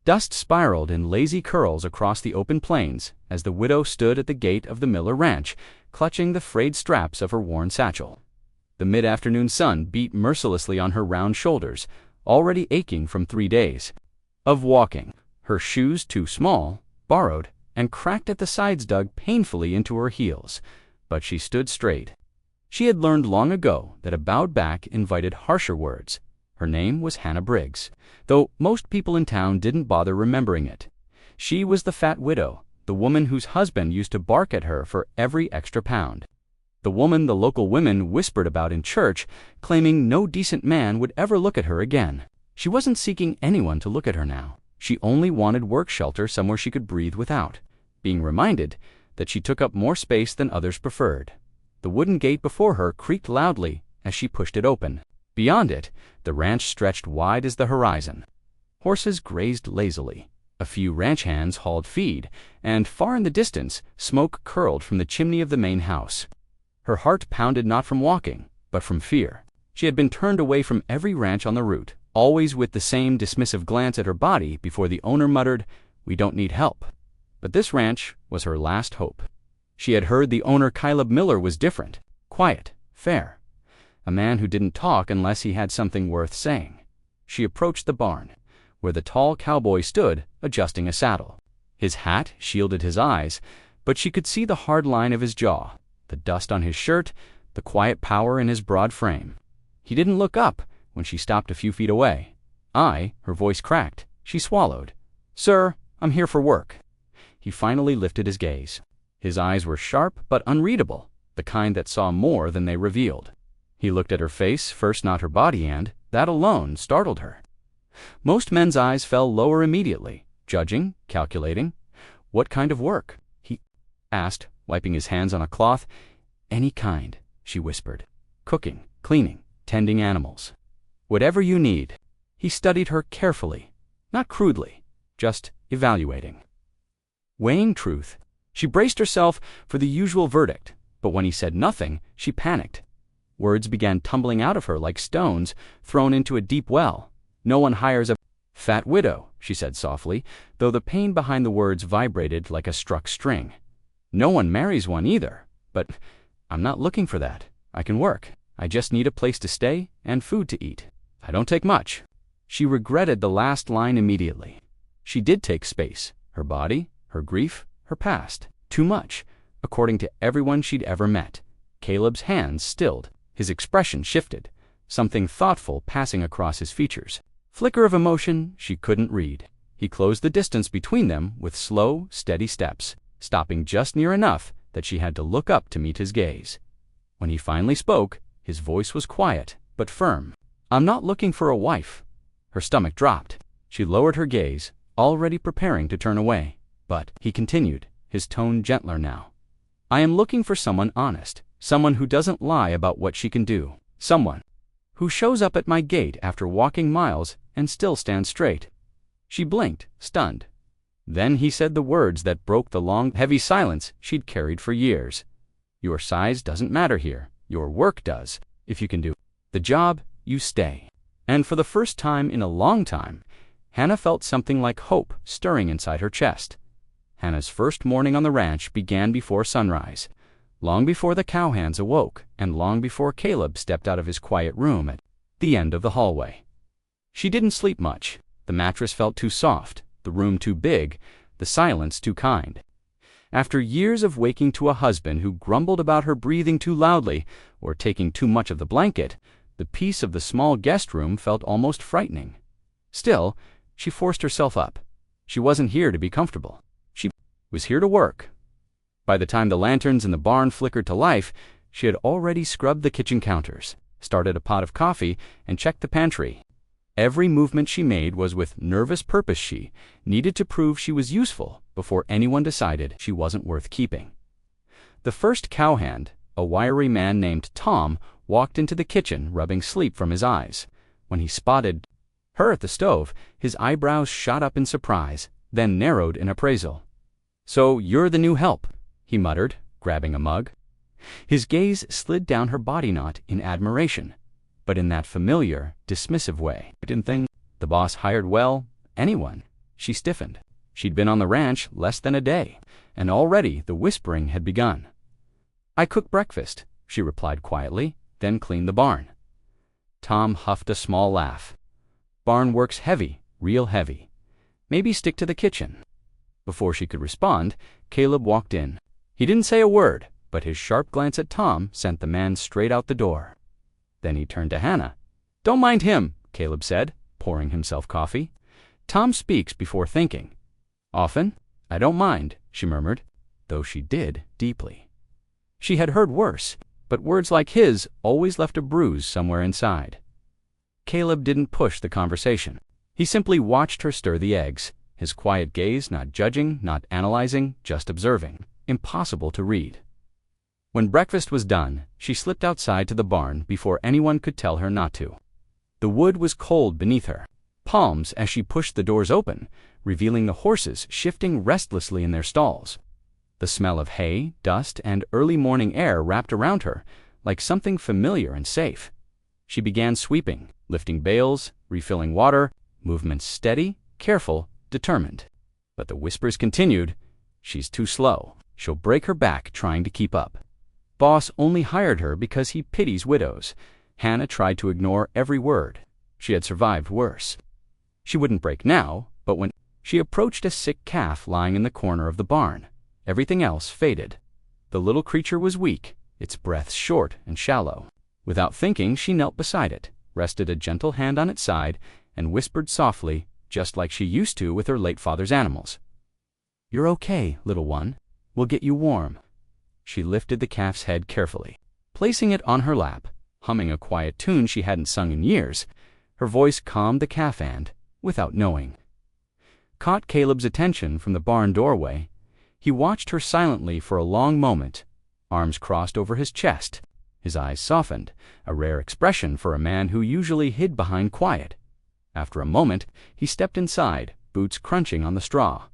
Dust spiraled in lazy curls across the open plains as the widow stood at the gate of the Miller ranch, clutching the frayed straps of her worn satchel. The mid-afternoon sun beat mercilessly on her round shoulders, already aching from 3 days of walking, her shoes too small, borrowed, and cracked at the sides dug painfully into her heels. But she stood straight. She had learned long ago that a bowed back invited harsher words. Her name was Hannah Briggs, though most people in town didn't bother remembering it. She was the fat widow, the woman whose husband used to bark at her for every extra pound. The woman the local women whispered about in church, claiming no decent man would ever look at her again. She wasn't seeking anyone to look at her now. She only wanted work shelter somewhere she could breathe without being reminded that she took up more space than others preferred. The wooden gate before her creaked loudly as she pushed it open. Beyond it, the ranch stretched wide as the horizon. Horses grazed lazily. A few ranch hands hauled feed, and far in the distance, smoke curled from the chimney of the main house. Her heart pounded not from walking, but from fear. She had been turned away from every ranch on the route, always with the same dismissive glance at her body before the owner muttered, "We don't need help." But this ranch was her last hope. She had heard the owner Caleb Miller was different, quiet, fair. A man who didn't talk unless he had something worth saying. She approached the barn, where the tall cowboy stood, adjusting a saddle. His hat shielded his eyes, but she could see the hard line of his jaw, the dust on his shirt, the quiet power in his broad frame. He didn't look up when she stopped a few feet away. Her voice cracked. She swallowed. "Sir, I'm here for work." He finally lifted his gaze. His eyes were sharp but unreadable, the kind that saw more than they revealed. He looked at her face, first not her body, and that alone startled her. Most men's eyes fell lower immediately, judging, calculating. "What kind of work?" he asked, wiping his hands on a cloth. "Any kind," she whispered. "Cooking, cleaning, tending animals. Whatever you need." He studied her carefully, not crudely, just evaluating. Weighing truth, she braced herself for the usual verdict, but when he said nothing, she panicked. Words began tumbling out of her like stones thrown into a deep well. "No one hires a fat widow," she said softly, though the pain behind the words vibrated like a struck string. "No one marries one either, but I'm not looking for that. I can work. I just need a place to stay and food to eat. I don't take much." She regretted the last line immediately. She did take space, her body, her grief, her past. Too much, according to everyone she'd ever met. Caleb's hands stilled. His expression shifted, something thoughtful passing across his features. Flicker of emotion she couldn't read. He closed the distance between them with slow, steady steps, stopping just near enough that she had to look up to meet his gaze. When he finally spoke, his voice was quiet, but firm. "I'm not looking for a wife." Her stomach dropped. She lowered her gaze, already preparing to turn away. "But," he continued, his tone gentler now, "I am looking for someone honest, someone who doesn't lie about what she can do, someone who shows up at my gate after walking miles and still stands straight." She blinked, stunned. Then he said the words that broke the long, heavy silence she'd carried for years. "Your size doesn't matter here. Your work does. If you can do the job, you stay." And for the first time in a long time, Hannah felt something like hope stirring inside her chest. Hannah's first morning on the ranch began before sunrise, long before the cowhands awoke, and long before Caleb stepped out of his quiet room at the end of the hallway. She didn't sleep much. The mattress felt too soft, the room too big, the silence too kind. After years of waking to a husband who grumbled about her breathing too loudly or taking too much of the blanket, the peace of the small guest room felt almost frightening. Still, she forced herself up. She wasn't here to be comfortable. She was here to work. By the time the lanterns in the barn flickered to life, she had already scrubbed the kitchen counters, started a pot of coffee, and checked the pantry. Every movement she made was with nervous purpose. She needed to prove she was useful before anyone decided she wasn't worth keeping. The first cowhand, a wiry man named Tom, walked into the kitchen, rubbing sleep from his eyes. When he spotted her at the stove, his eyebrows shot up in surprise, then narrowed in appraisal. "So you're the new help," he muttered, grabbing a mug. His gaze slid down her body knot in admiration, but in that familiar, dismissive way. "Didn't think the boss hired well anyone." She stiffened. She'd been on the ranch less than a day, and already the whispering had begun. "I cook breakfast," she replied quietly, then cleaned the barn. Tom huffed a small laugh. "Barn work's heavy, real heavy. Maybe stick to the kitchen." Before she could respond, Caleb walked in. He didn't say a word, but his sharp glance at Tom sent the man straight out the door. Then he turned to Hannah. "Don't mind him," Caleb said, pouring himself coffee. "Tom speaks before thinking." "Often? I don't mind," she murmured, though she did deeply. She had heard worse, but words like his always left a bruise somewhere inside. Caleb didn't push the conversation. He simply watched her stir the eggs, his quiet gaze not judging, not analyzing, just observing. Impossible to read. When breakfast was done, she slipped outside to the barn before anyone could tell her not to. The wood was cold beneath her. Palms as she pushed the doors open, revealing the horses shifting restlessly in their stalls. The smell of hay, dust, and early morning air wrapped around her like something familiar and safe. She began sweeping, lifting bales, refilling water, movements steady, careful, determined. But the whispers continued. "She's too slow. She'll break her back trying to keep up. Boss only hired her because he pities widows." Hannah tried to ignore every word. She had survived worse. She wouldn't break now, but when she approached a sick calf lying in the corner of the barn, everything else faded. The little creature was weak, its breath short and shallow. Without thinking, she knelt beside it, rested a gentle hand on its side, and whispered softly, just like she used to with her late father's animals. "You're okay, little one. We'll get you warm." She lifted the calf's head carefully, placing it on her lap, humming a quiet tune she hadn't sung in years. Her voice calmed the calf and, without knowing, caught Caleb's attention from the barn doorway. He watched her silently for a long moment, arms crossed over his chest, his eyes softened, a rare expression for a man who usually hid behind quiet. After a moment, he stepped inside, boots crunching on the straw.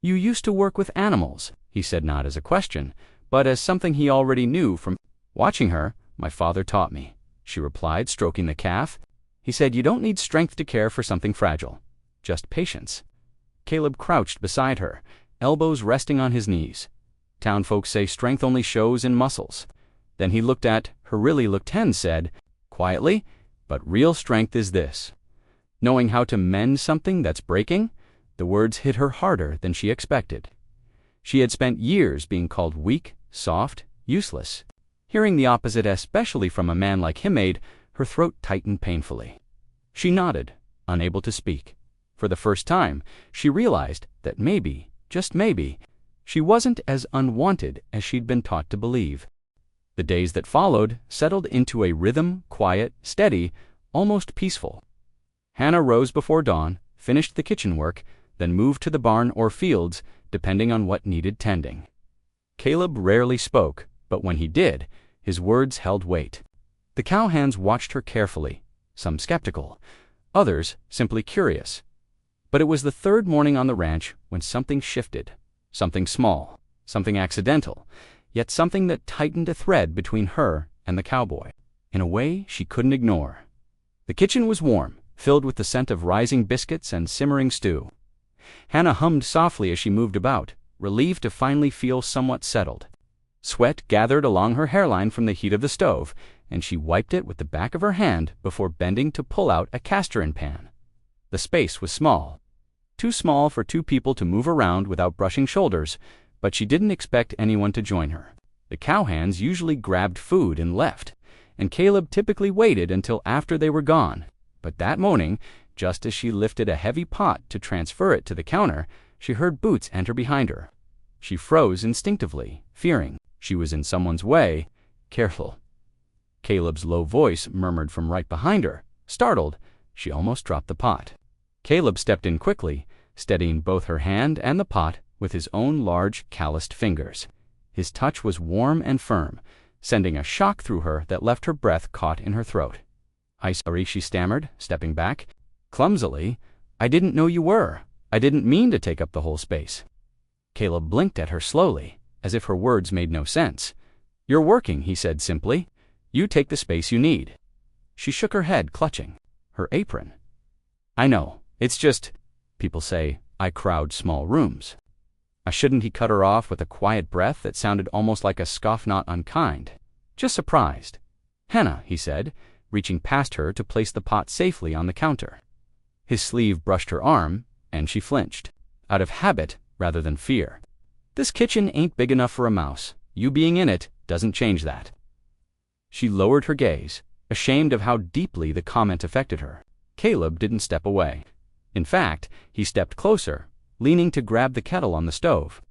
"You used to work with animals," he said, not as a question, but as something he already knew from watching her. "My father taught me," she replied, stroking the calf. "He said you don't need strength to care for something fragile, just patience." Caleb crouched beside her, elbows resting on his knees. Town folks say strength only shows in muscles. Then he looked at her, really looked and said, quietly, "But real strength is this. Knowing how to mend something that's breaking." The words hit her harder than she expected. She had spent years being called weak, soft, useless. Hearing the opposite, especially from a man like him, made her throat tighten painfully. She nodded, unable to speak. For the first time, she realized that maybe, just maybe, she wasn't as unwanted as she'd been taught to believe. The days that followed settled into a rhythm, quiet, steady, almost peaceful. Hannah rose before dawn, finished the kitchen work, then moved to the barn or fields, depending on what needed tending. Caleb rarely spoke, but when he did, his words held weight. The cowhands watched her carefully, some skeptical, others simply curious. But it was the third morning on the ranch when something shifted, something small, something accidental, yet something that tightened a thread between her and the cowboy, in a way she couldn't ignore. The kitchen was warm, filled with the scent of rising biscuits and simmering stew. Hannah hummed softly as she moved about, relieved to finally feel somewhat settled. Sweat gathered along her hairline from the heat of the stove, and she wiped it with the back of her hand before bending to pull out a cast-iron pan. The space was small, too small for two people to move around without brushing shoulders, but she didn't expect anyone to join her. The cowhands usually grabbed food and left, and Caleb typically waited until after they were gone. But that morning, just as she lifted a heavy pot to transfer it to the counter, she heard boots enter behind her. She froze instinctively, fearing she was in someone's way. "Careful." Caleb's low voice murmured from right behind her. Startled, she almost dropped the pot. Caleb stepped in quickly, steadying both her hand and the pot with his own large, calloused fingers. His touch was warm and firm, sending a shock through her that left her breath caught in her throat. "I'm sorry," she stammered, stepping back. Clumsily, "I didn't know you were. I didn't mean to take up the whole space." Caleb blinked at her slowly, as if her words made no sense. "You're working," he said simply. "You take the space you need." She shook her head, clutching her apron. "I know. It's just..." People say, I crowd small rooms. Shouldn't he cut her off with a quiet breath that sounded almost like a scoff not unkind? Just surprised. Hannah, he said, reaching past her to place the pot safely on the counter. His sleeve brushed her arm, and she flinched, out of habit rather than fear. This kitchen ain't big enough for a mouse. You being in it doesn't change that. She lowered her gaze, ashamed of how deeply the comment affected her. Caleb didn't step away. In fact, he stepped closer, leaning to grab the kettle on the stove.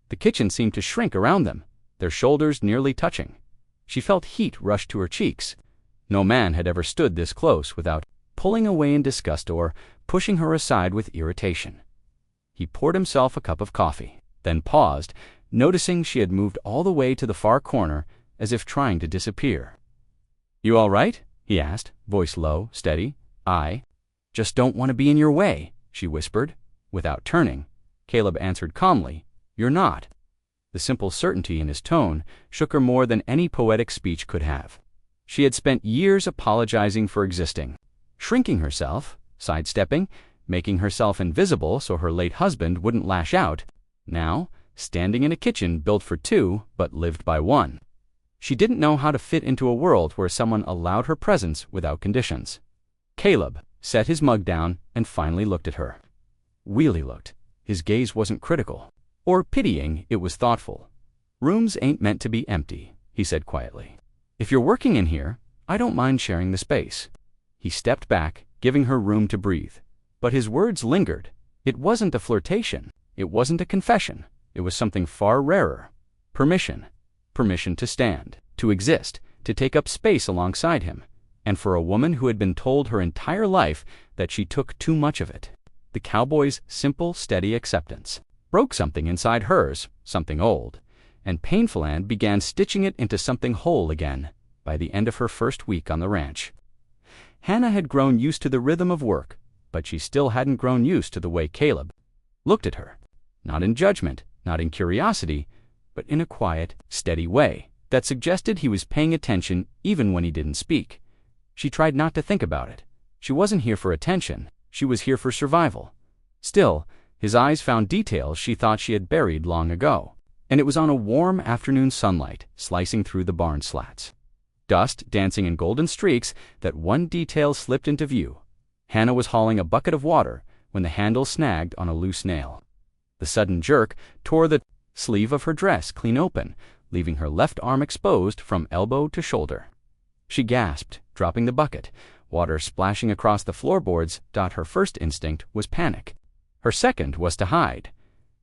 The kitchen seemed to shrink around them, their shoulders nearly touching. She felt heat rush to her cheeks. No man had ever stood this close without pulling away in disgust or pushing her aside with irritation. He poured himself a cup of coffee, then paused, noticing she had moved all the way to the far corner as if trying to disappear. You all right? He asked, voice low, steady. I just don't want to be in your way, she whispered. Without turning, Caleb answered calmly, You're not. The simple certainty in his tone shook her more than any poetic speech could have. She had spent years apologizing for existing, shrinking herself, sidestepping, making herself invisible so her late husband wouldn't lash out. Now, standing in a kitchen built for two but lived by one. She didn't know how to fit into a world where someone allowed her presence without conditions. Caleb set his mug down and finally looked at her. Really looked. His gaze wasn't critical or pitying, it was thoughtful. Rooms ain't meant to be empty, he said quietly. If you're working in here, I don't mind sharing the space. He stepped back, giving her room to breathe. But his words lingered. It wasn't a flirtation. It wasn't a confession. It was something far rarer. Permission. Permission to stand, to exist, to take up space alongside him. And for a woman who had been told her entire life that she took too much of it. The cowboy's simple, steady acceptance broke something inside hers, something old, and Painful Ann began stitching it into something whole again by the end of her first week on the ranch. Hannah had grown used to the rhythm of work, but she still hadn't grown used to the way Caleb looked at her. Not in judgment, not in curiosity, but in a quiet, steady way that suggested he was paying attention even when he didn't speak. She tried not to think about it. She wasn't here for attention. She was here for survival. Still, his eyes found details she thought she had buried long ago, and it was on a warm afternoon sunlight slicing through the barn slats. Dust dancing in golden streaks that one detail slipped into view. Hannah was hauling a bucket of water when the handle snagged on a loose nail. The sudden jerk tore the sleeve of her dress clean open, leaving her left arm exposed from elbow to shoulder. She gasped, dropping the bucket, water splashing across the floorboards. Her first instinct was panic. Her second was to hide.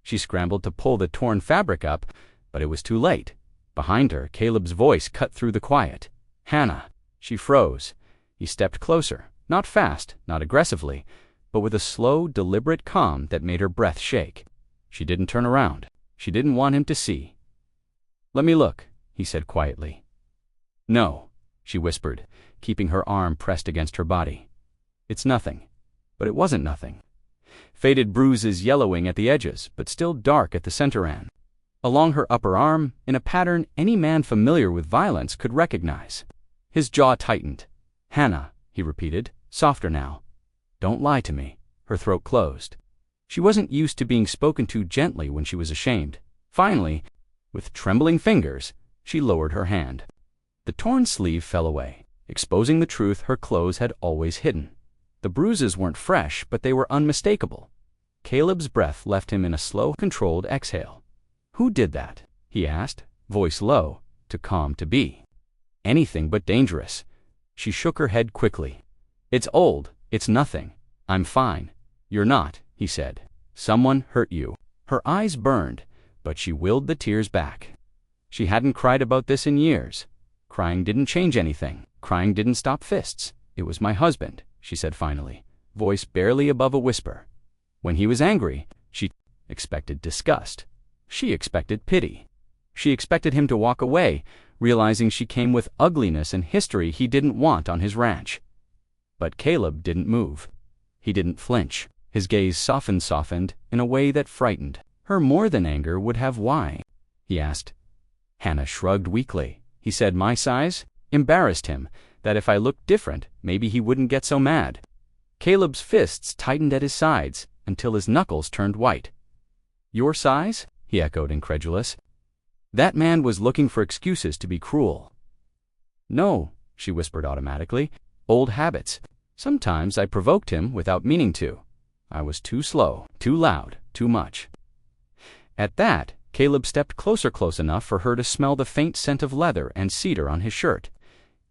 She scrambled to pull the torn fabric up, but it was too late. Behind her, Caleb's voice cut through the quiet. Hannah. She froze. He stepped closer, not fast, not aggressively, but with a slow, deliberate calm that made her breath shake. She didn't turn around. She didn't want him to see. Let me look, he said quietly. No, she whispered, keeping her arm pressed against her body. It's nothing. But it wasn't nothing. Faded bruises yellowing at the edges, but still dark at the center end. Along her upper arm, in a pattern any man familiar with violence could recognize. His jaw tightened. Hannah, he repeated, softer now. Don't lie to me. Her throat closed. She wasn't used to being spoken to gently when she was ashamed. Finally, with trembling fingers, she lowered her hand. The torn sleeve fell away, exposing the truth her clothes had always hidden. The bruises weren't fresh, but they were unmistakable. Caleb's breath left him in a slow, controlled exhale. Who did that? He asked, voice low, too calm to be. Anything but dangerous. She shook her head quickly. It's old. It's nothing. I'm fine. You're not, he said. Someone hurt you. Her eyes burned, but she willed the tears back. She hadn't cried about this in years. Crying didn't change anything. Crying didn't stop fists. It was my husband, she said finally, voice barely above a whisper. When he was angry, she expected disgust. She expected pity. She expected him to walk away, realizing she came with ugliness and history he didn't want on his ranch. But Caleb didn't move. He didn't flinch. His gaze softened in a way that frightened her more than anger would have. Why? He asked. Hannah shrugged weakly. He said my size embarrassed him, that if I looked different, maybe he wouldn't get so mad. Caleb's fists tightened at his sides, until his knuckles turned white. "Your size?" he echoed, incredulous. That man was looking for excuses to be cruel. "No," she whispered automatically. "Old habits. Sometimes I provoked him without meaning to. I was too slow, too loud, too much." At that, Caleb stepped close enough for her to smell the faint scent of leather and cedar on his shirt.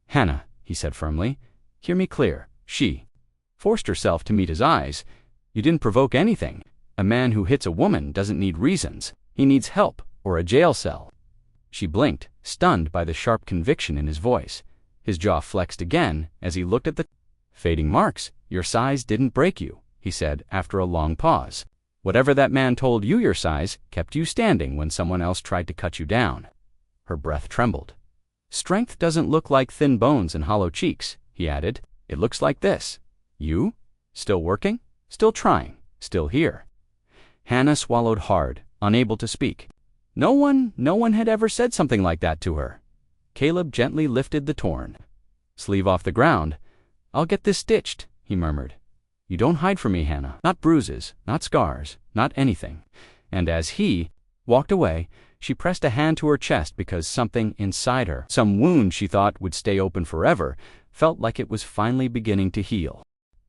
"Hannah," he said firmly, "hear me clear. She forced herself to meet his eyes. You didn't provoke anything. A man who hits a woman doesn't need reasons. He needs help or a jail cell." She blinked, stunned by the sharp conviction in his voice. His jaw flexed again as he looked at the fading marks. "Your size didn't break you," he said after a long pause. "Whatever that man told you your size kept you standing when someone else tried to cut you down." Her breath trembled. "Strength doesn't look like thin bones and hollow cheeks," he added. "It looks like this. You? Still working? Still trying? Still here?" Hannah swallowed hard, unable to speak. No one had ever said something like that to her. Caleb gently lifted the torn sleeve off the ground. "I'll get this stitched," he murmured. "You don't hide from me, Hannah. Not bruises, not scars, not anything." And as he walked away, she pressed a hand to her chest because something inside her, some wound she thought would stay open forever, felt like it was finally beginning to heal.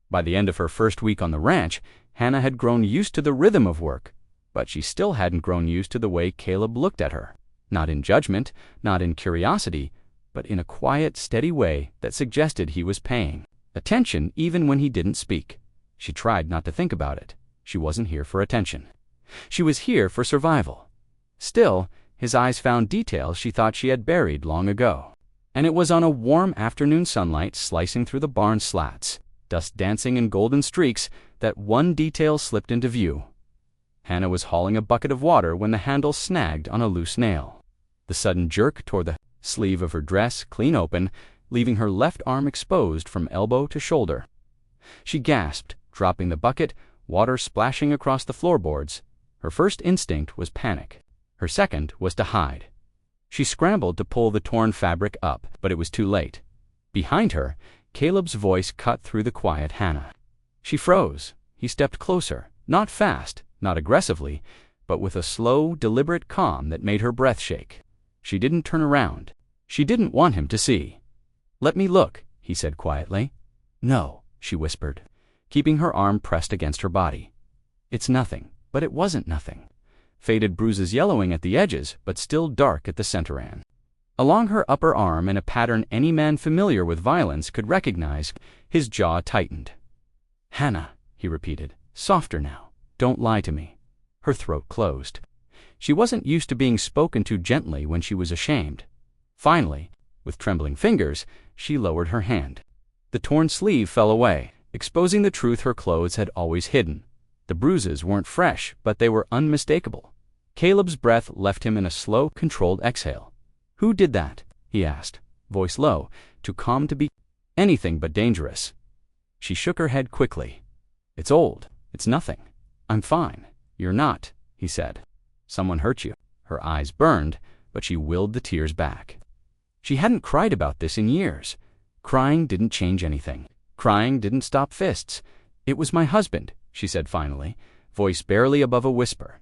By the end of her first week on the ranch, Hannah had grown used to the rhythm of work, but she still hadn't grown used to the way Caleb looked at her. Not in judgment, not in curiosity, but in a quiet, steady way that suggested he was paying attention even when he didn't speak. She tried not to think about it. She wasn't here for attention. She was here for survival. Still, his eyes found details she thought she had buried long ago. And it was on a warm afternoon sunlight slicing through the barn slats, dust dancing in golden streaks, that one detail slipped into view. Hannah was hauling a bucket of water when the handle snagged on a loose nail. The sudden jerk tore the sleeve of her dress clean open, leaving her left arm exposed from elbow to shoulder. She gasped, dropping the bucket, water splashing across the floorboards. Her first instinct was panic. Her second was to hide. She scrambled to pull the torn fabric up, but it was too late. Behind her, Caleb's voice cut through the quiet Hannah. She froze. He stepped closer, not fast, not aggressively, but with a slow, deliberate calm that made her breath shake. She didn't turn around. She didn't want him to see. "Let me look," he said quietly. "No," she whispered, keeping her arm pressed against her body. "It's nothing," but it wasn't nothing. Faded bruises yellowing at the edges, but still dark at the center end. Along her upper arm, in a pattern any man familiar with violence could recognize, his jaw tightened. "Hannah," he repeated, "softer now. Don't lie to me." Her throat closed. She wasn't used to being spoken to gently when she was ashamed. Finally, with trembling fingers, she lowered her hand. The torn sleeve fell away, exposing the truth her clothes had always hidden. The bruises weren't fresh, but they were unmistakable. Caleb's breath left him in a slow, controlled exhale. "Who did that?" he asked, voice low, too calm to be anything but dangerous. She shook her head quickly. "It's old. It's nothing. I'm fine." "You're not," he said. "Someone hurt you." Her eyes burned, but she willed the tears back. She hadn't cried about this in years. Crying didn't change anything. Crying didn't stop fists. "It was my husband," she said finally, voice barely above a whisper.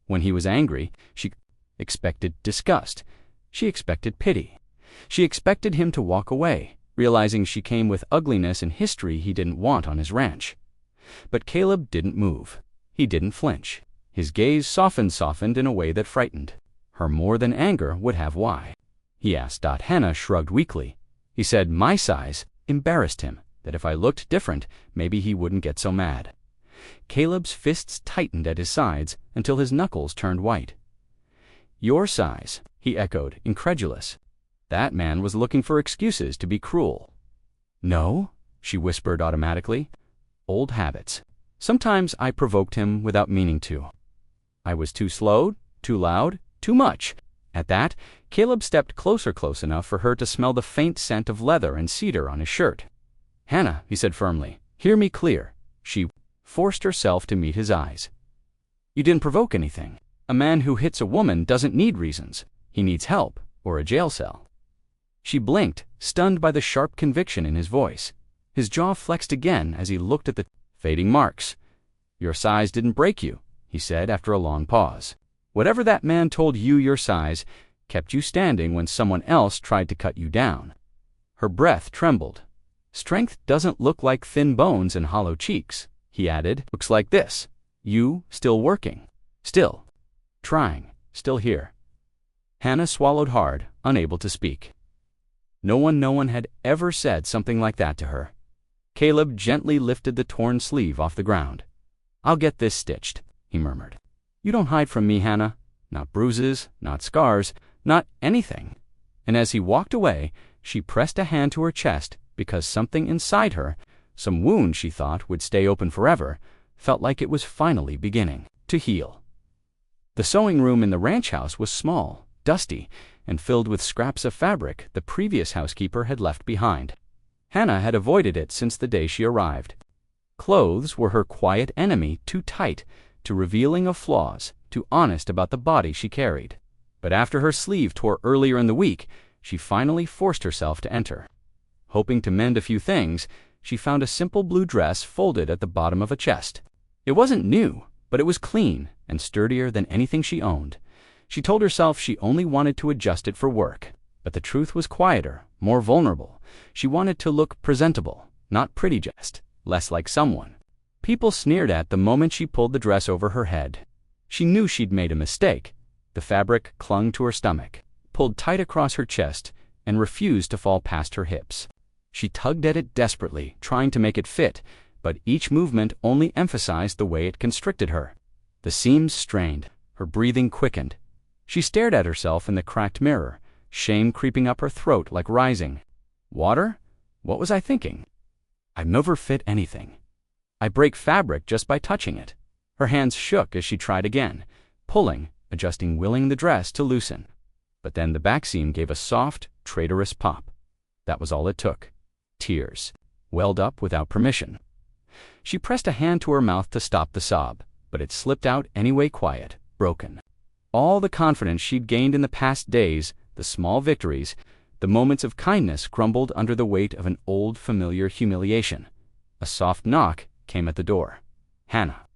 When he was angry, she expected disgust. She expected pity. She expected him to walk away, realizing she came with ugliness and history he didn't want on his ranch. But Caleb didn't move. He didn't flinch. His gaze softened in a way that frightened her more than anger would have. "Why?" he asked. Hannah shrugged weakly. He said my size embarrassed him, that if I looked different, maybe he wouldn't get so mad. Caleb's fists tightened at his sides until his knuckles turned white. "Your size," he echoed, incredulous. That man was looking for excuses to be cruel. "No," she whispered automatically. "Old habits. Sometimes I provoked him without meaning to. I was too slow, too loud, too much." At that, Caleb stepped close enough for her to smell the faint scent of leather and cedar on his shirt. "Hannah," he said firmly, "hear me clear." She forced herself to meet his eyes. "You didn't provoke anything. A man who hits a woman doesn't need reasons. He needs help or a jail cell." She blinked, stunned by the sharp conviction in his voice. His jaw flexed again as he looked at the fading marks. Your size didn't break you, he said after a long pause. Whatever that man told you your size kept you standing when someone else tried to cut you down. Her breath trembled. Strength doesn't look like thin bones and hollow cheeks, he added. Looks like this. You still working. Still trying. Still here. Hannah swallowed hard, unable to speak. No one had ever said something like that to her. Caleb gently lifted the torn sleeve off the ground. I'll get this stitched, he murmured. You don't hide from me, Hannah. Not bruises, not scars, not anything. And as he walked away, she pressed a hand to her chest because something inside her, some wound she thought would stay open forever, felt like it was finally beginning to heal. The sewing room in the ranch house was small, dusty, and filled with scraps of fabric the previous housekeeper had left behind. Hannah had avoided it since the day she arrived. Clothes were her quiet enemy, too tight, too revealing of flaws, too honest about the body she carried. But after her sleeve tore earlier in the week, she finally forced herself to enter. Hoping to mend a few things, she found a simple blue dress folded at the bottom of a chest. It wasn't new, but it was clean and sturdier than anything she owned. She told herself she only wanted to adjust it for work, but the truth was quieter, more vulnerable. She wanted to look presentable, not pretty, just less like someone people sneered at the moment she pulled the dress over her head. She knew she'd made a mistake. The fabric clung to her stomach, pulled tight across her chest, and refused to fall past her hips. She tugged at it desperately, trying to make it fit, but each movement only emphasized the way it constricted her. The seams strained, her breathing quickened. She stared at herself in the cracked mirror, shame creeping up her throat like rising. Water? What was I thinking? I've never fit anything. I break fabric just by touching it. Her hands shook as she tried again, pulling, adjusting, willing the dress to loosen. But then the back seam gave a soft, traitorous pop. That was all it took. Tears welled up without permission. She pressed a hand to her mouth to stop the sob, but it slipped out anyway, quiet, broken. All the confidence she'd gained in the past days, the small victories, the moments of kindness crumbled under the weight of an old, familiar humiliation. A soft knock came at the door. Hannah.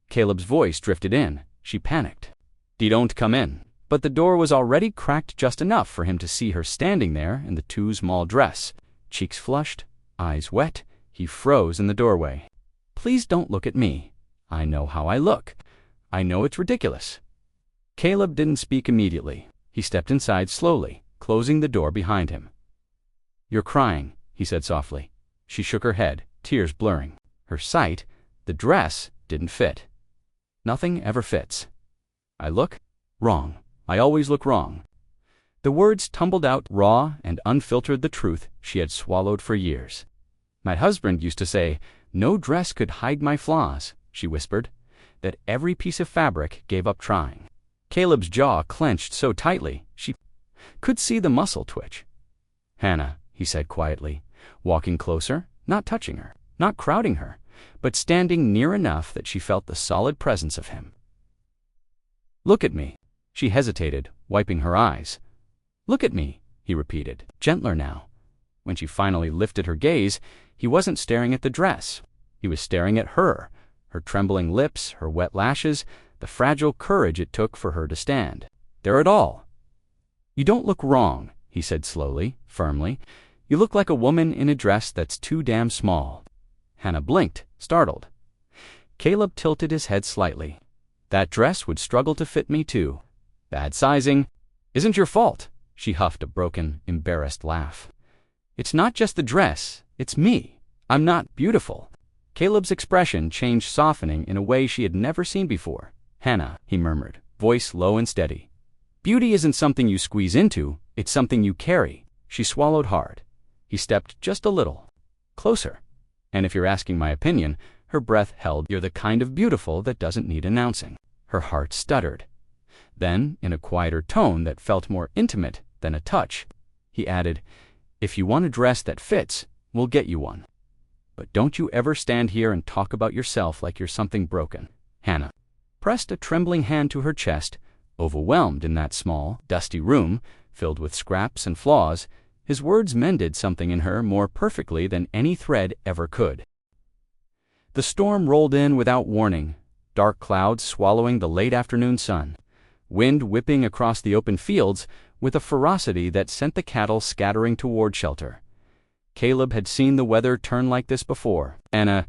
Caleb's voice drifted in. She panicked. Don't come in. But the door was already cracked just enough for him to see her standing there in the too small dress. Cheeks flushed, eyes wet, he froze in the doorway. Please don't look at me. I know how I look. I know it's ridiculous. Caleb didn't speak immediately. He stepped inside slowly, closing the door behind him. You're crying, he said softly. She shook her head, tears blurring. Her sight, the dress, didn't fit. Nothing ever fits. I look wrong. I always look wrong. The words tumbled out raw and unfiltered, the truth she had swallowed for years. My husband used to say, no dress could hide my flaws, she whispered, that every piece of fabric gave up trying. Caleb's jaw clenched so tightly, she could see the muscle twitch. Hannah, he said quietly, walking closer, not touching her, not crowding her, but standing near enough that she felt the solid presence of him. Look at me. She hesitated, wiping her eyes. Look at me, he repeated, gentler now. When she finally lifted her gaze, he wasn't staring at the dress. He was staring at her, her trembling lips, her wet lashes, the fragile courage it took for her to stand. There it all. You don't look wrong, he said slowly, firmly. You look like a woman in a dress that's too damn small. Hannah blinked, startled. Caleb tilted his head slightly. That dress would struggle to fit me too. Bad sizing. Isn't your fault, she huffed a broken, embarrassed laugh. It's not just the dress, it's me. I'm not beautiful. Caleb's expression changed, softening in a way she had never seen before. Hannah, he murmured, voice low and steady. Beauty isn't something you squeeze into, it's something you carry. She swallowed hard. He stepped just a little. Closer. And if you're asking my opinion, her breath held. You're the kind of beautiful that doesn't need announcing. Her heart stuttered. Then, in a quieter tone that felt more intimate than a touch, he added, if you want a dress that fits, we'll get you one. But don't you ever stand here and talk about yourself like you're something broken. Hannah pressed a trembling hand to her chest, overwhelmed in that small, dusty room, filled with scraps and flaws. His words mended something in her more perfectly than any thread ever could. The storm rolled in without warning, dark clouds swallowing the late afternoon sun, wind whipping across the open fields with a ferocity that sent the cattle scattering toward shelter. Caleb had seen the weather turn like this before. Hannah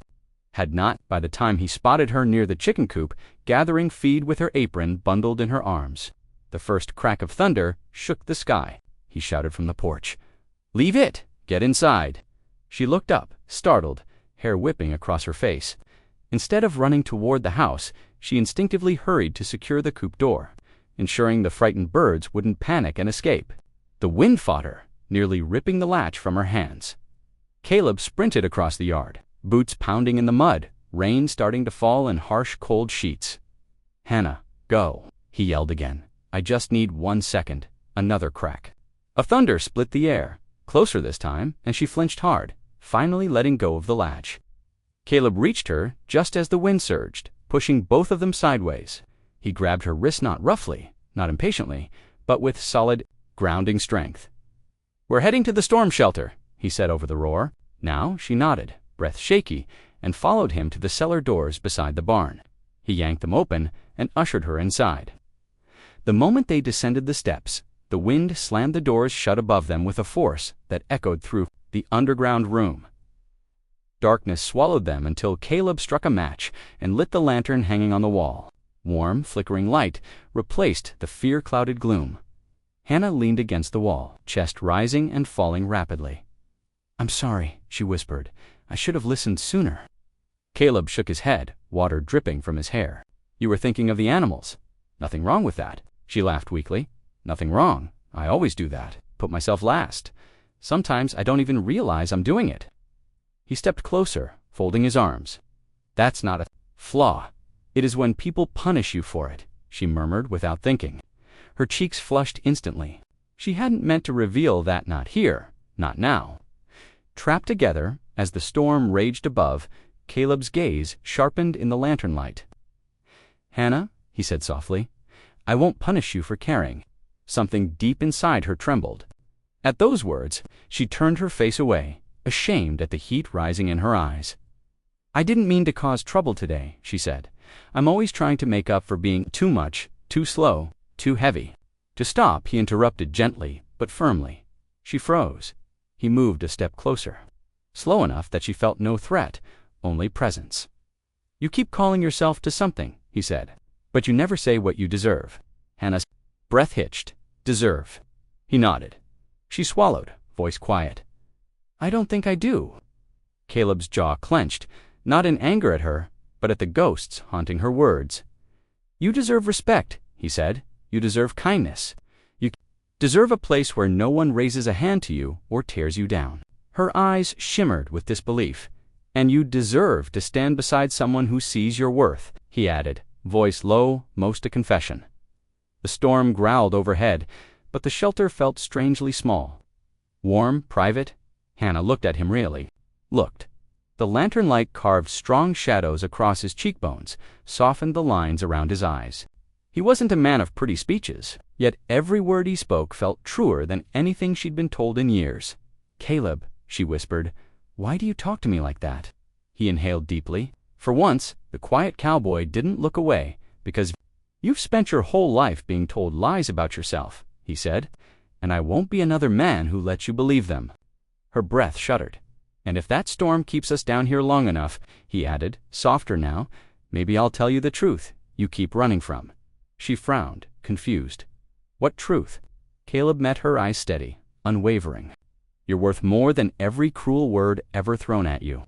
had not, by the time he spotted her near the chicken coop, gathering feed with her apron bundled in her arms. The first crack of thunder shook the sky. He shouted from the porch, "Leave it! Get inside!" She looked up, startled, hair whipping across her face. Instead of running toward the house, she instinctively hurried to secure the coop door, ensuring the frightened birds wouldn't panic and escape. The wind fought her, nearly ripping the latch from her hands. Caleb sprinted across the yard, boots pounding in the mud, rain starting to fall in harsh, cold sheets. "Hannah, go," he yelled again. "I just need 1 second." Another crack. A thunder split the air, closer this time, and she flinched hard, finally letting go of the latch. Caleb reached her just as the wind surged, pushing both of them sideways. He grabbed her wrist not roughly, not impatiently, but with solid, grounding strength. "We're heading to the storm shelter," he said over the roar. Now she nodded, breath shaky, and followed him to the cellar doors beside the barn. He yanked them open and ushered her inside. The moment they descended the steps, the wind slammed the doors shut above them with a force that echoed through the underground room. Darkness swallowed them until Caleb struck a match and lit the lantern hanging on the wall. Warm, flickering light replaced the fear-clouded gloom. Hannah leaned against the wall, chest rising and falling rapidly. "I'm sorry," she whispered. "I should have listened sooner." Caleb shook his head, water dripping from his hair. "You were thinking of the animals." "Nothing wrong with that." She laughed weakly. "Nothing wrong. I always do that. Put myself last. Sometimes I don't even realize I'm doing it." He stepped closer, folding his arms. "That's not a flaw. It is when people punish you for it," she murmured without thinking. Her cheeks flushed instantly. She hadn't meant to reveal that, not here, not now. Trapped together, as the storm raged above, Caleb's gaze sharpened in the lantern light. "Hannah," he said softly, "I won't punish you for caring." Something deep inside her trembled. At those words, she turned her face away, ashamed at the heat rising in her eyes. "I didn't mean to cause trouble today," she said. "I'm always trying to make up for being too much, too slow, too heavy." To stop, he interrupted gently, but firmly. She froze. He moved a step closer, slow enough that she felt no threat, only presence. "You keep calling yourself to something," he said, "but you never say what you deserve." Hannah's breath hitched. "Deserve." He nodded. She swallowed, voice quiet. "I don't think I do." Caleb's jaw clenched, not in anger at her, but at the ghosts haunting her words. "You deserve respect," he said. "You deserve kindness. You deserve a place where no one raises a hand to you or tears you down." Her eyes shimmered with disbelief. "And you deserve to stand beside someone who sees your worth," he added, voice low, most a confession. The storm growled overhead, but the shelter felt strangely small. Warm, private. Hannah looked at him really. Looked. The lantern light carved strong shadows across his cheekbones, softened the lines around his eyes. He wasn't a man of pretty speeches, yet every word he spoke felt truer than anything she'd been told in years. "Caleb," she whispered, "why do you talk to me like that?" He inhaled deeply. For once, the quiet cowboy didn't look away, because "You've spent your whole life being told lies about yourself," he said, "and I won't be another man who lets you believe them." Her breath shuddered. "And if that storm keeps us down here long enough," he added, softer now, "maybe I'll tell you the truth you keep running from." She frowned, confused. "What truth?" Caleb met her eyes steady, unwavering. "You're worth more than every cruel word ever thrown at you.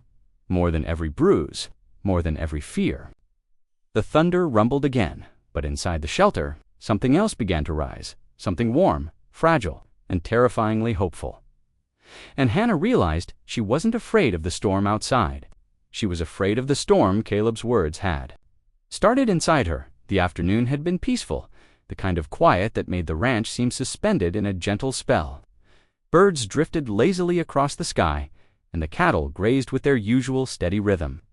More than every bruise. More than every fear." The thunder rumbled again, but inside the shelter, something else began to rise, something warm, fragile, and terrifyingly hopeful. And Hannah realized she wasn't afraid of the storm outside. She was afraid of the storm Caleb's words had. Started inside her, the afternoon had been peaceful, the kind of quiet that made the ranch seem suspended in a gentle spell. Birds drifted lazily across the sky, and the cattle grazed with their usual steady rhythm.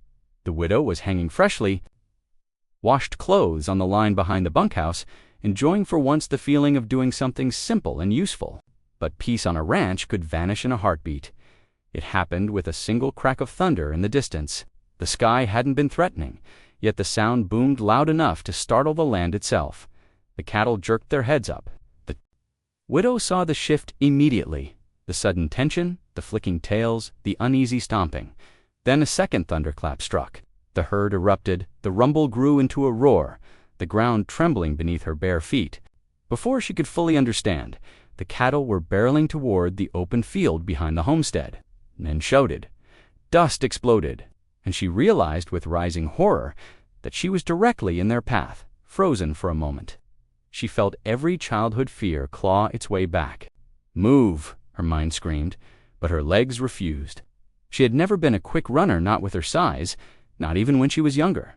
The widow was hanging freshly washed clothes on the line behind the bunkhouse, enjoying for once the feeling of doing something simple and useful. But peace on a ranch could vanish in a heartbeat. It happened with a single crack of thunder in the distance. The sky hadn't been threatening, yet the sound boomed loud enough to startle the land itself. The cattle jerked their heads up. The widow saw the shift immediately, the sudden tension, the flicking tails, the uneasy stomping. Then a second thunderclap struck. The herd erupted, the rumble grew into a roar, the ground trembling beneath her bare feet. Before she could fully understand, the cattle were barreling toward the open field behind the homestead. Men shouted. Dust exploded, and she realized with rising horror that she was directly in their path, frozen for a moment. She felt every childhood fear claw its way back. Move, her mind screamed, but her legs refused. She had never been a quick runner, not with her size, not even when she was younger.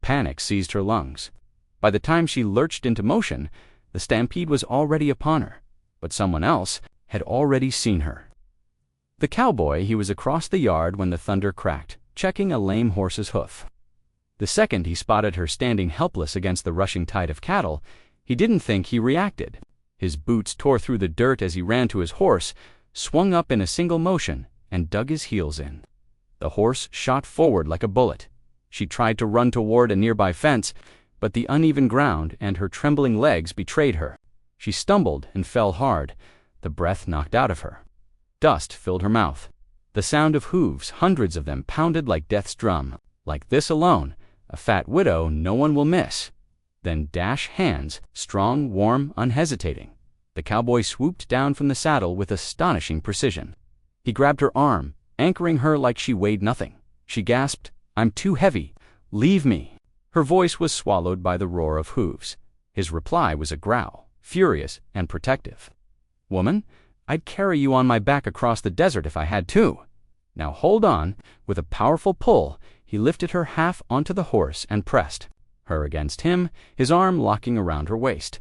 Panic seized her lungs. By the time she lurched into motion, the stampede was already upon her, but someone else had already seen her. The cowboy, he was across the yard when the thunder cracked, checking a lame horse's hoof. The second he spotted her standing helpless against the rushing tide of cattle, he didn't think he reacted. His boots tore through the dirt as he ran to his horse, swung up in a single motion, and dug his heels in. The horse shot forward like a bullet. She tried to run toward a nearby fence, but the uneven ground and her trembling legs betrayed her. She stumbled and fell hard, the breath knocked out of her. Dust filled her mouth. The sound of hooves, hundreds of them, pounded like death's drum. Like this alone, a fat widow no one will miss. Then dash hands, strong, warm, unhesitating. The cowboy swooped down from the saddle with astonishing precision. He grabbed her arm, anchoring her like she weighed nothing. She gasped, "I'm too heavy. Leave me." Her voice was swallowed by the roar of hooves. His reply was a growl, furious and protective. "Woman, I'd carry you on my back across the desert if I had to. Now hold on." With a powerful pull, he lifted her half onto the horse and pressed her against him, his arm locking around her waist.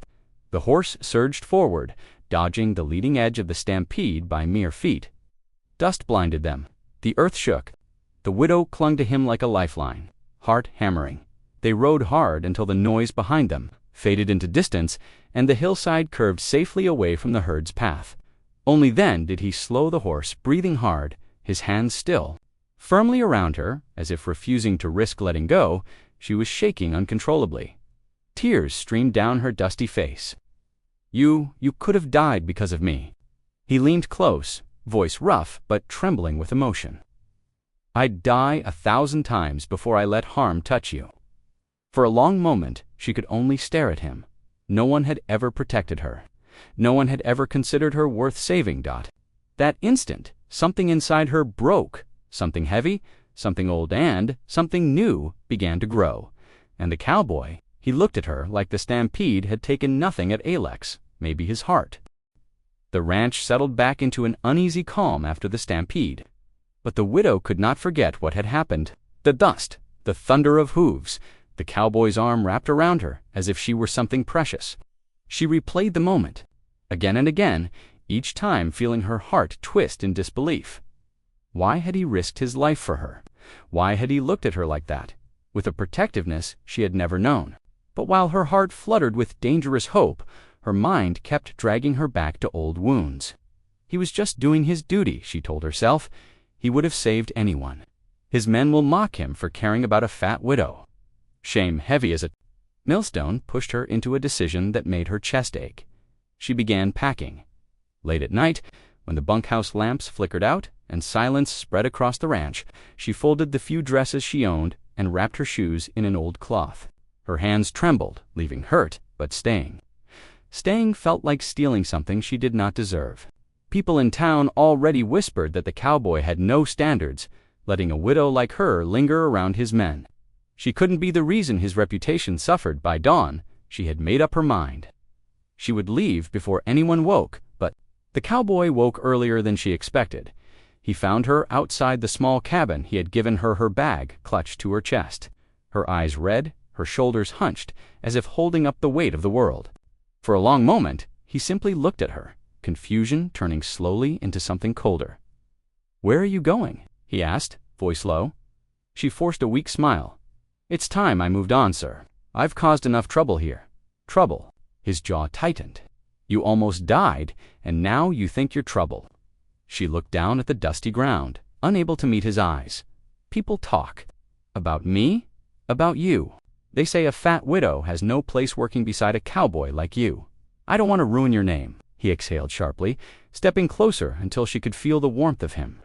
The horse surged forward, dodging the leading edge of the stampede by mere feet. Dust blinded them. The earth shook. The widow clung to him like a lifeline, heart hammering. They rode hard until the noise behind them faded into distance and the hillside curved safely away from the herd's path. Only then did he slow the horse, breathing hard, his hands still. Firmly around her, as if refusing to risk letting go, she was shaking uncontrollably. Tears streamed down her dusty face. You could have died because of me." He leaned close, voice rough but trembling with emotion. "I'd die 1,000 times before I let harm touch you." For a long moment, she could only stare at him. No one had ever protected her. No one had ever considered her worth saving. That instant, something inside her broke. Something heavy, something old, and something new began to grow. And the cowboy, he looked at her like the stampede had taken nothing at Alex, maybe his heart. The ranch settled back into an uneasy calm after the stampede. But the widow could not forget what had happened. The dust, the thunder of hooves, the cowboy's arm wrapped around her as if she were something precious. She replayed the moment, again and again, each time feeling her heart twist in disbelief. Why had he risked his life for her? Why had he looked at her like that, with a protectiveness she had never known? But while her heart fluttered with dangerous hope, her mind kept dragging her back to old wounds. He was just doing his duty, she told herself. He would have saved anyone. His men will mock him for caring about a fat widow. Shame heavy as a millstone pushed her into a decision that made her chest ache. She began packing. Late at night, when the bunkhouse lamps flickered out and silence spread across the ranch, she folded the few dresses she owned and wrapped her shoes in an old cloth. Her hands trembled, leaving hurt, but staying. Staying felt like stealing something she did not deserve. People in town already whispered that the cowboy had no standards, letting a widow like her linger around his men. She couldn't be the reason his reputation suffered. By dawn, she had made up her mind. She would leave before anyone woke, but the cowboy woke earlier than she expected. He found her outside the small cabin. He had given her her bag clutched to her chest, her eyes red, her shoulders hunched, as if holding up the weight of the world. For a long moment, he simply looked at her, confusion turning slowly into something colder. "Where are you going?" he asked, voice low. She forced a weak smile. "It's time I moved on, sir. I've caused enough trouble here." "Trouble?" His jaw tightened. "You almost died, and now you think you're trouble." She looked down at the dusty ground, unable to meet his eyes. People talk. About me? About you. They say a fat widow has no place working beside a cowboy like you. I don't want to ruin your name, he exhaled sharply, stepping closer until she could feel the warmth of him.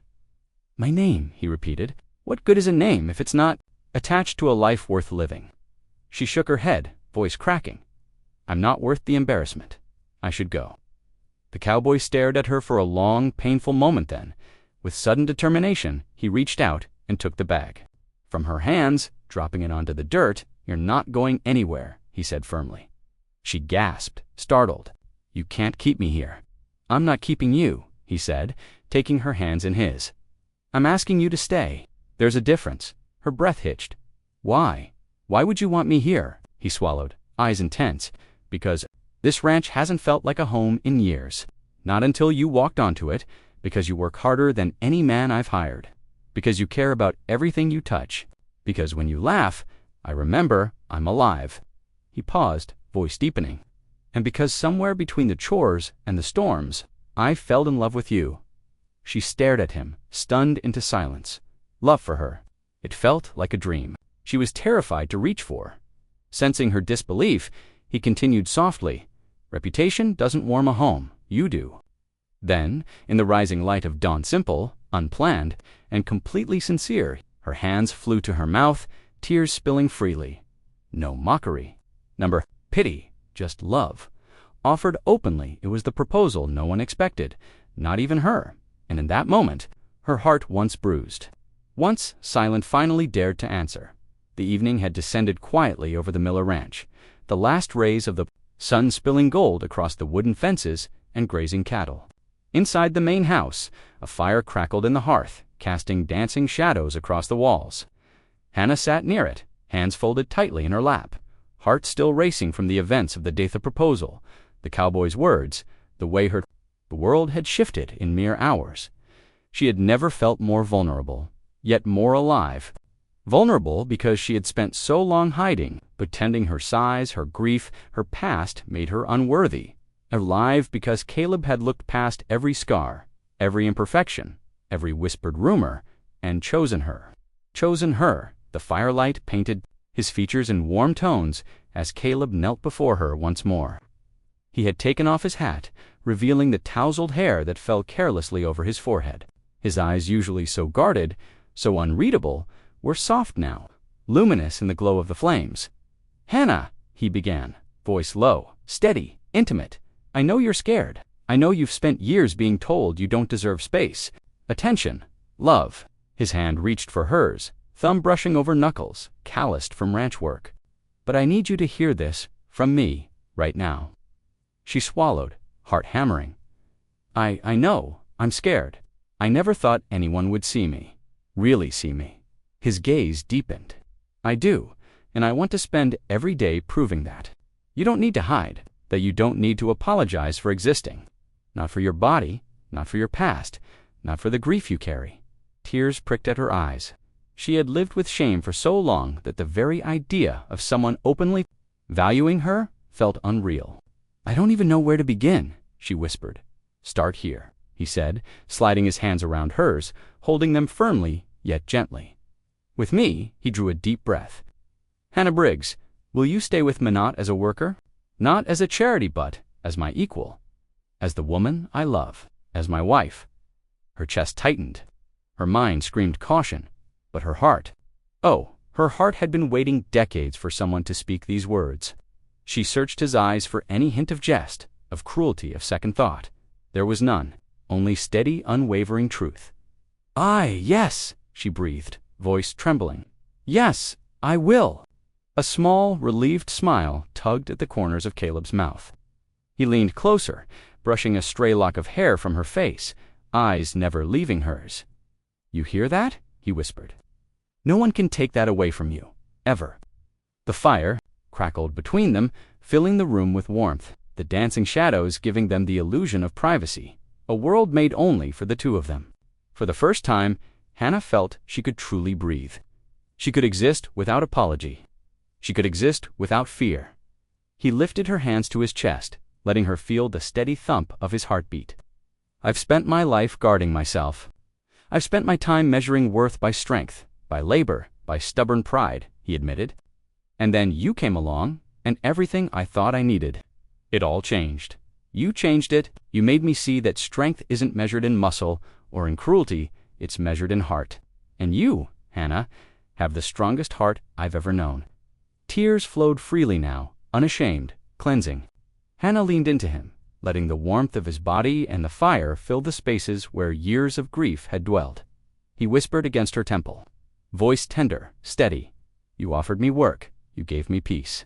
My name, he repeated. What good is a name if it's not attached to a life worth living? She shook her head, voice cracking. I'm not worth the embarrassment. I should go. The cowboy stared at her for a long, painful moment then. With sudden determination, he reached out and took the bag. From her hands, dropping it onto the dirt, You're not going anywhere, he said firmly. She gasped, startled. You can't keep me here. I'm not keeping you, he said, taking her hands in his. I'm asking you to stay. There's a difference. Her breath hitched. Why? Why would you want me here? He swallowed, eyes intense. Because this ranch hasn't felt like a home in years. Not until you walked onto it, because you work harder than any man I've hired. Because you care about everything you touch. Because when you laugh, I remember I'm alive. He paused, voice deepening. And because somewhere between the chores and the storms, I fell in love with you. She stared at him, stunned into silence. Love for her. It felt like a dream. She was terrified to reach for. Sensing her disbelief, he continued softly, Reputation doesn't warm a home, you do. Then, in the rising light of dawn, simple, unplanned, and completely sincere, her hands flew to her mouth, tears spilling freely. No mockery. Number pity, just love. Offered openly, it was the proposal no one expected, not even her. And in that moment, her heart once bruised. Once silent finally dared to answer. The evening had descended quietly over the Miller Ranch, the last rays of the sun spilling gold across the wooden fences and grazing cattle. Inside the main house, a fire crackled in the hearth, casting dancing shadows across the walls. Hannah sat near it, hands folded tightly in her lap, heart still racing from the events of the day of the proposal, the cowboy's words, the way the world had shifted in mere hours. She had never felt more vulnerable, yet more alive. Vulnerable because she had spent so long hiding, pretending her size, her grief, her past made her unworthy. Alive because Caleb had looked past every scar, every imperfection, every whispered rumor, and chosen her. Chosen her, the firelight painted his features in warm tones as Caleb knelt before her once more. He had taken off his hat, revealing the tousled hair that fell carelessly over his forehead. His eyes, usually so guarded, so unreadable, were soft now, luminous in the glow of the flames. Hannah, he began, voice low, steady, intimate. I know you're scared. I know you've spent years being told you don't deserve space, attention, love. His hand reached for hers, thumb brushing over knuckles, calloused from ranch work. But I need you to hear this from me right now. She swallowed, heart hammering. I know, I'm scared. I never thought anyone would see me, really see me. His gaze deepened. I do, and I want to spend every day proving that. You don't need to hide, that you don't need to apologize for existing. Not for your body, not for your past, not for the grief you carry. Tears pricked at her eyes. She had lived with shame for so long that the very idea of someone openly valuing her felt unreal. I don't even know where to begin, she whispered. Start here, he said, sliding his hands around hers, holding them firmly yet gently. With me, he drew a deep breath. Hannah Briggs, will you stay with Minot as a worker? Not as a charity, but as my equal. As the woman I love. As my wife. Her chest tightened. Her mind screamed caution. But her heart. Oh, her heart had been waiting decades for someone to speak these words. She searched his eyes for any hint of jest, of cruelty, of second thought. There was none. Only steady, unwavering truth. Aye, yes, she breathed, voice trembling. Yes, I will. A small, relieved smile tugged at the corners of Caleb's mouth. He leaned closer, brushing a stray lock of hair from her face, eyes never leaving hers. You hear that? He whispered. No one can take that away from you, ever. The fire crackled between them, filling the room with warmth, the dancing shadows giving them the illusion of privacy, a world made only for the two of them. For the first time, Hannah felt she could truly breathe. She could exist without apology. She could exist without fear. He lifted her hands to his chest, letting her feel the steady thump of his heartbeat. I've spent my life guarding myself. I've spent my time measuring worth by strength, by labor, by stubborn pride, he admitted. And then you came along, and everything I thought I needed. It all changed. You changed it. You made me see that strength isn't measured in muscle or in cruelty, it's measured in heart. And you, Hannah, have the strongest heart I've ever known. Tears flowed freely now, unashamed, cleansing. Hannah leaned into him, letting the warmth of his body and the fire fill the spaces where years of grief had dwelled. He whispered against her temple, voice tender, steady. You offered me work. You gave me peace.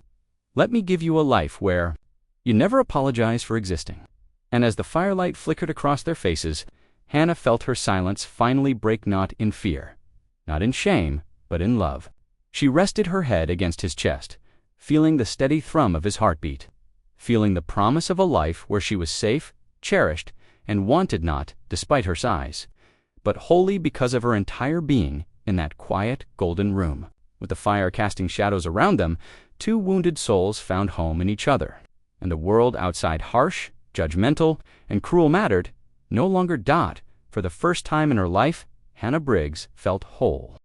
Let me give you a life where you never apologize for existing. And as the firelight flickered across their faces, Hannah felt her silence finally break not in fear, not in shame, but in love. She rested her head against his chest, feeling the steady thrum of his heartbeat, feeling the promise of a life where she was safe, cherished, and wanted not despite her size, but wholly because of her entire being in that quiet, golden room. With the fire casting shadows around them, two wounded souls found home in each other, and the world outside harsh, judgmental, and cruel mattered no longer. For the first time in her life, Hannah Briggs felt whole.